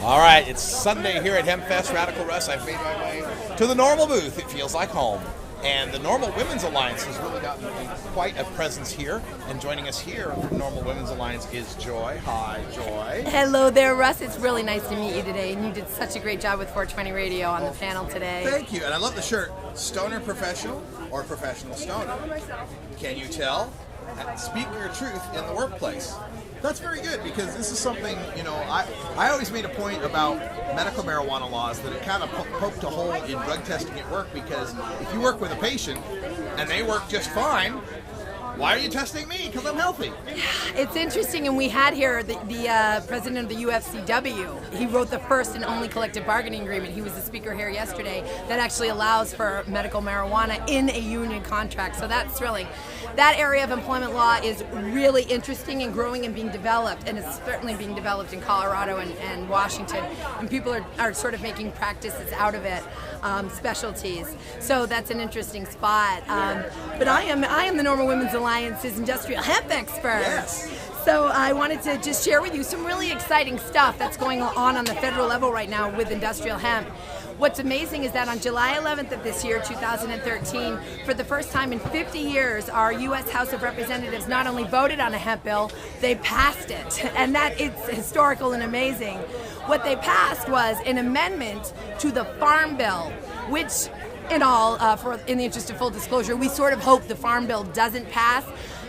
All right, it's Sunday here at Hempfest. Radical Russ, I've made my way to the Normal booth. It feels like home. And the Normal Women's Alliance has really gotten quite a presence here. And joining us here from Normal Women's Alliance is Joy. Hi, Joy. Hello there, Russ. It's really nice to meet you today. And you did such a great job with 420 Radio on the panel today. Thank you. And I love the shirt. Stoner Professional or Professional Stoner. Can you tell? Speak your truth in the workplace. That's very good, because this is something, I always made a point about medical marijuana laws that it kind of poked a hole in drug testing at work, because if you work with a patient and they work just fine, why are you testing me? Because I'm healthy. It's interesting, and we had here the president of the UFCW. He wrote the first and only collective bargaining agreement. He was the speaker here yesterday that actually allows for medical marijuana in a union contract. So that's thrilling. That area of employment law is really interesting and growing and being developed, and it's certainly being developed in Colorado and Washington. And people are sort of making practices out of it, specialties. So that's an interesting spot. But I am the Normal Women's Alliance's industrial hemp expert. Yes. So I wanted to just share with you some really exciting stuff that's going on the federal level right now with industrial hemp. What's amazing is that on July 11th of this year, 2013, for the first time in 50 years, our U.S. House of Representatives not only voted on a hemp bill, they passed it. And that it's historical and amazing. What they passed was an amendment to the Farm Bill, which in the interest of full disclosure, we sort of hope the Farm Bill doesn't pass.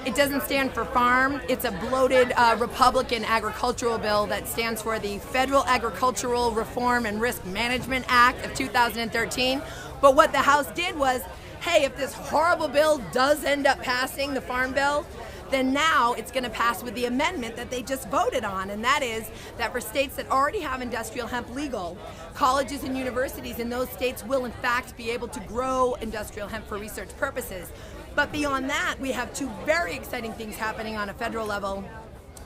It doesn't stand for farm. It's a bloated Republican agricultural bill that stands for the Federal Agricultural Reform and Risk Management Act of 2013. But what the House did was, hey, if this horrible bill does end up passing, the Farm Bill, then now it's going to pass with the amendment that they just voted on, and that is that for states that already have industrial hemp legal, colleges and universities in those states will in fact be able to grow industrial hemp for research purposes. But beyond that, we have two very exciting things happening on a federal level,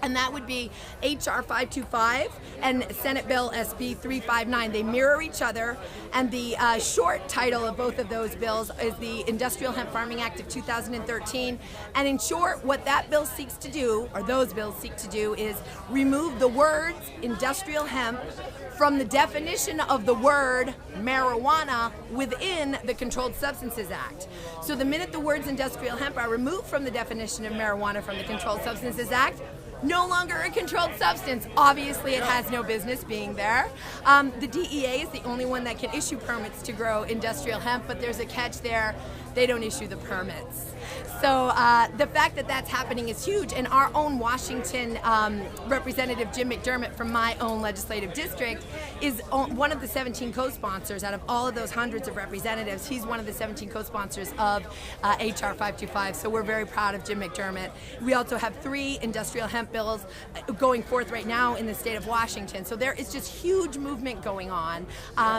and that would be H.R. 525 and Senate Bill SB 359. They mirror each other, and the short title of both of those bills is the Industrial Hemp Farming Act of 2013. And in short, what that bill seeks to do, or those bills seek to do, is remove the words industrial hemp from the definition of the word marijuana within the Controlled Substances Act. So the minute the words industrial hemp are removed from the definition of marijuana from the Controlled Substances Act, no longer a controlled substance. Obviously, it has no business being there. The DEA is the only one that can issue permits to grow industrial hemp, but there's a catch there. They don't issue the permits. So the fact that that's happening is huge, and our own Washington Representative Jim McDermott from my own legislative district is one of the 17 co-sponsors out of all of those hundreds of representatives. He's one of the 17 co-sponsors of H.R. 525, so we're very proud of Jim McDermott. We also have 3 industrial hemp bills going forth right now in the state of Washington, so there is just huge movement going on.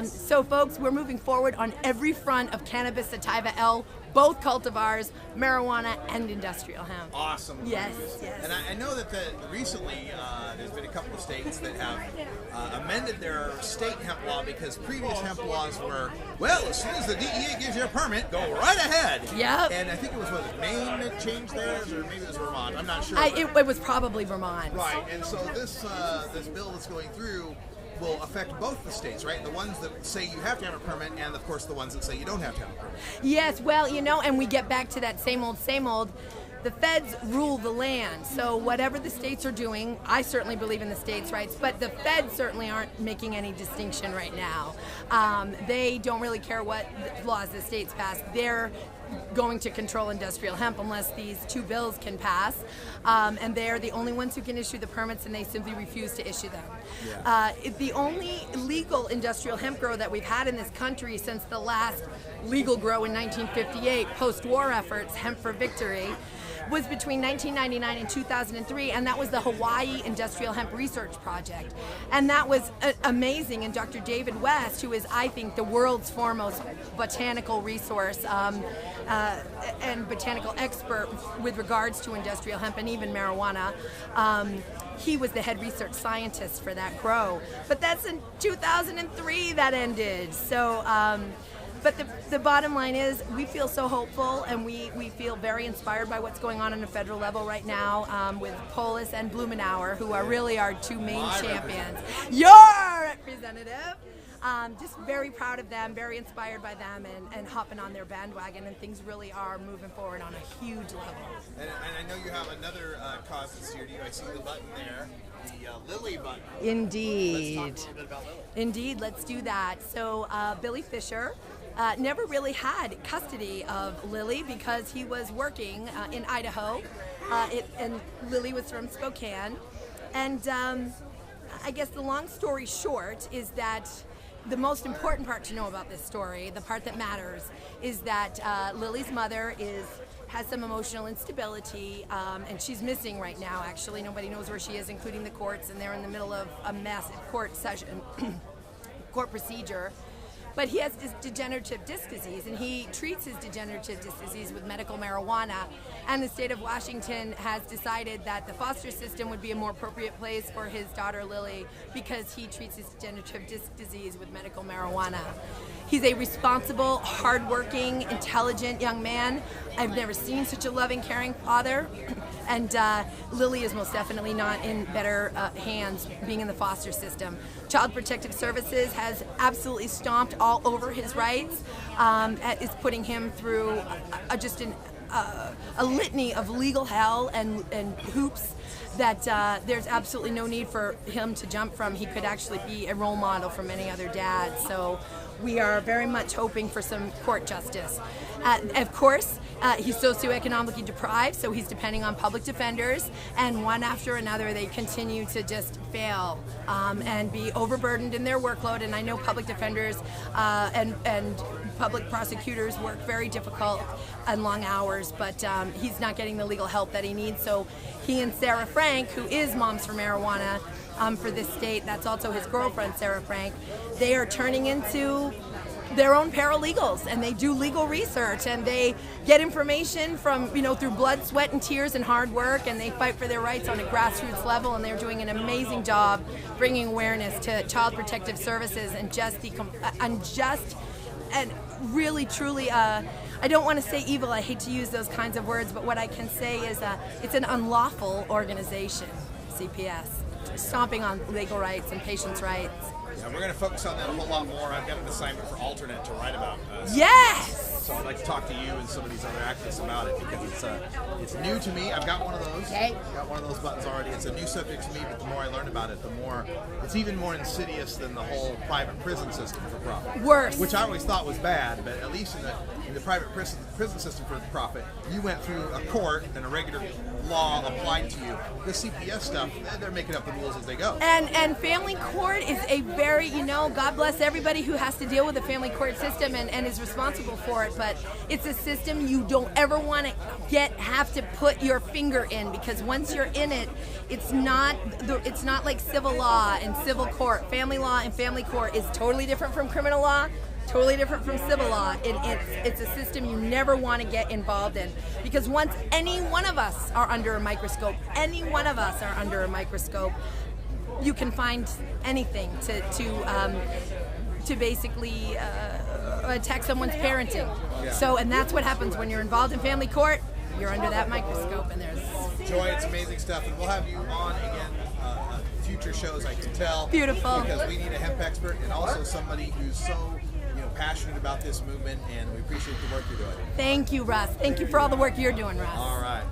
So folks, we're moving forward on every front of cannabis sativa L, both cultivars, marijuana, and industrial hemp. Awesome. Yes, yes. And I know that recently there's been a couple of states that have amended their state hemp law, because previous hemp laws were, well, as soon as the DEA gives you a permit, go right ahead. Yep. And I think it was Maine that changed theirs, or maybe it was Vermont. I'm not sure. It was probably Vermont. Right. And so this bill that's going through will affect both the states, right? The ones that say you have to have a permit, and of course the ones that say you don't have to have a permit. Yes, well, and we get back to that same old. The feds rule the land, so whatever the states are doing, I certainly believe in the states' rights, but the feds certainly aren't making any distinction right now. They don't really care what laws the states pass. They're going to control industrial hemp unless these 2 bills can pass, and they're the only ones who can issue the permits, and they simply refuse to issue them. Yeah. The only legal industrial hemp grow that we've had in this country since the last legal grow in 1958, post-war efforts, Hemp for Victory, was between 1999 and 2003, and that was the Hawaii Industrial Hemp Research Project. And that was amazing, and Dr. David West, who is, I think, the world's foremost botanical resource and botanical expert with regards to industrial hemp and even marijuana, he was the head research scientist for that grow. But that's in 2003 that ended. So But the bottom line is we feel so hopeful, and we feel very inspired by what's going on the federal level right now with Polis and Blumenauer, who are really our two main champions. Your representative. Just very proud of them, very inspired by them, and hopping on their bandwagon, and things really are moving forward on a huge level. And I know you have another cause that's dear to you. I see the button there, the Lily button. Indeed. Let's talk a little bit about Lily. Indeed, let's do that. So Billy Fisher never really had custody of Lily because he was working in Idaho, and Lily was from Spokane. And I guess the long story short is that the most important part to know about this story, the part that matters, is that Lily's mother has some emotional instability, and she's missing right now, actually. Nobody knows where she is, including the courts, and they're in the middle of a massive court session, court procedure. But he has degenerative disc disease, and he treats his degenerative disc disease with medical marijuana. And the state of Washington has decided that the foster system would be a more appropriate place for his daughter Lily because he treats his degenerative disc disease with medical marijuana. He's a responsible, hardworking, intelligent young man. I've never seen such a loving, caring father. And Lily is most definitely not in better hands being in the foster system. Child Protective Services has absolutely stomped all over his rights, is putting him through a litany of legal hell and hoops that there's absolutely no need for him to jump from. He could actually be a role model for many other dads. So we are very much hoping for some court justice. Of course, he's socioeconomically deprived, so he's depending on public defenders, and one after another they continue to just fail and be overburdened in their workload. And I know public defenders and public prosecutors work very difficult and long hours, but he's not getting the legal help that he needs. So he and Sarah Frank, who is Moms for Marijuana for this state, that's also his girlfriend, Sarah Frank, they are turning into their own paralegals, and they do legal research, and they get information from, through blood, sweat, and tears and hard work, and they fight for their rights on a grassroots level, and they're doing an amazing job bringing awareness to Child Protective Services and just the unjust and really, truly, I don't want to say evil, I hate to use those kinds of words, but what I can say is it's an unlawful organization, CPS, stomping on legal rights and patients' rights. Yeah, we're going to focus on that a whole lot more. I've got an assignment for Alternate to write about. Yes! So I'd like to talk to you and some of these other activists about it because it's new to me. I've got one of those. Okay. Got one of those buttons already. It's a new subject to me, but the more I learn about it, the more it's even more insidious than the whole private prison system for profit. Worse. Which I always thought was bad, but at least in the private prison system for profit, you went through a court and a regular law applied to you. The CPS stuff, they're making up the rules as they go. And family court is a very, God bless everybody who has to deal with the family court system and is responsible for it, but it's a system you don't ever want to have to put your finger in, because once you're in it, it's not like civil law and civil court. Family law and family court is totally different from criminal law, totally different from civil law. It's a system you never want to get involved in, because once any one of us are under a microscope, you can find anything to basically attack someone's parenting. Yeah. So, and that's what happens when you're involved in family court. You're under that microscope, and there's Joy, it's amazing stuff, and we'll have you on again future shows, I can tell. Beautiful. Because we need a hemp expert and also somebody who's so passionate about this movement, and we appreciate the work you're doing. Thank you, Russ. Thank you for all the work you're doing, Russ. All right.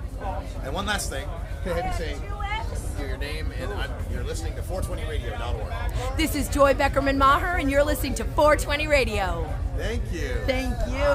And one last thing. Go ahead and say your name, and you're listening to 420radio.org. This is Joy Beckerman Maher, and you're listening to 420 Radio. Thank you. Thank you.